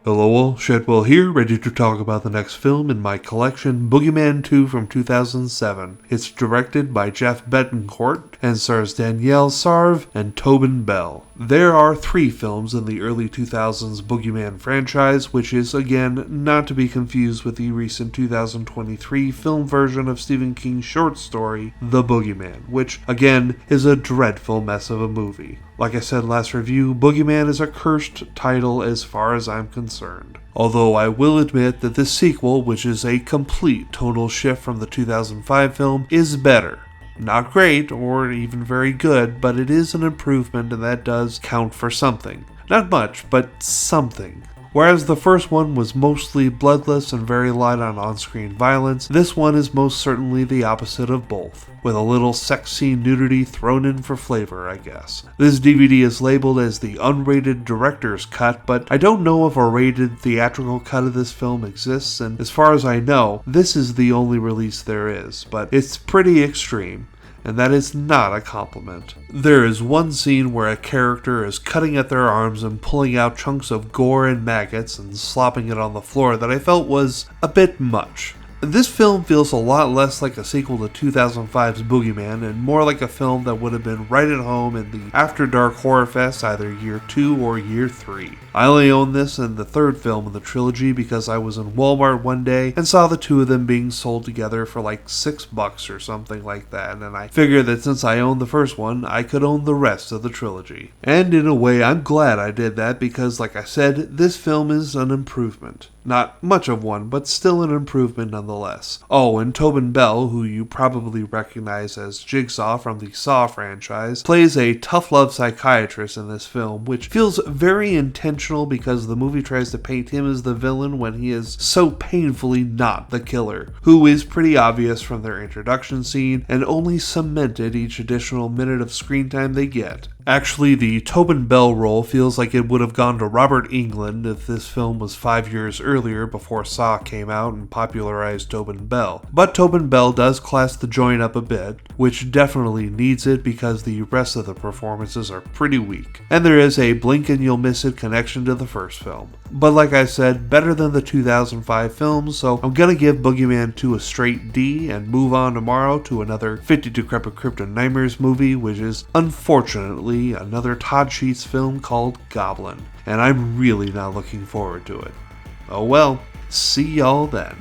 Hello all, Shadwell here, ready to talk about the next film in my collection, Boogeyman 2 from 2007. It's directed by Jeff Betancourt and stars Danielle Sarve and Tobin Bell. There are 3 films in the early 2000s Boogeyman franchise, which is, again, not to be confused with the recent 2023 film version of Stephen King's short story, The Boogeyman, which, again, is a dreadful mess of a movie. Like I said last review, Boogeyman is a cursed title as far as I'm concerned. Although I will admit that this sequel, which is a complete tonal shift from the 2005 film, is better. Not great, or even very good, but it is an improvement and that does count for something. Not much, but something. Whereas the first one was mostly bloodless and very light on on-screen violence, this one is most certainly the opposite of both, with a little sex scene nudity thrown in for flavor, I guess. This DVD is labeled as the unrated director's cut, but I don't know if a rated theatrical cut of this film exists, and as far as I know, this is the only release there is, but it's pretty extreme. And that is not a compliment. There is one scene where a character is cutting at their arms and pulling out chunks of gore and maggots and slopping it on the floor that I felt was a bit much. This film feels a lot less like a sequel to 2005's Boogeyman and more like a film that would have been right at home in the After Dark Horror Fest either year 2 or year 3. I only own this and the third film in the trilogy because I was in Walmart one day and saw the two of them being sold together for like $6 or something like that, and I figured that since I owned the first one, I could own the rest of the trilogy. And in a way, I'm glad I did that because, like I said, this film is an improvement. Not much of one, but still an improvement nonetheless. Oh, and Tobin Bell, who you probably recognize as Jigsaw from the Saw franchise, plays a tough-love psychiatrist in this film, which feels very intentional because the movie tries to paint him as the villain when he is so painfully not the killer, who is pretty obvious from their introduction scene and only cemented each additional minute of screen time they get. Actually, the Tobin Bell role feels like it would have gone to Robert Englund if this film was 5 years earlier before Saw came out and popularized Tobin Bell. But Tobin Bell does class the joint up a bit, which definitely needs it because the rest of the performances are pretty weak. And there is a blink and you'll miss it connection to the first film. But like I said, better than the 2005 film, so I'm gonna give Boogeyman 2 a straight D and move on tomorrow to another 50 Decrepit Crypto Nightmares movie, which is unfortunately another Todd Sheets film called Goblin, and I'm really not looking forward to it. Oh well, see y'all then.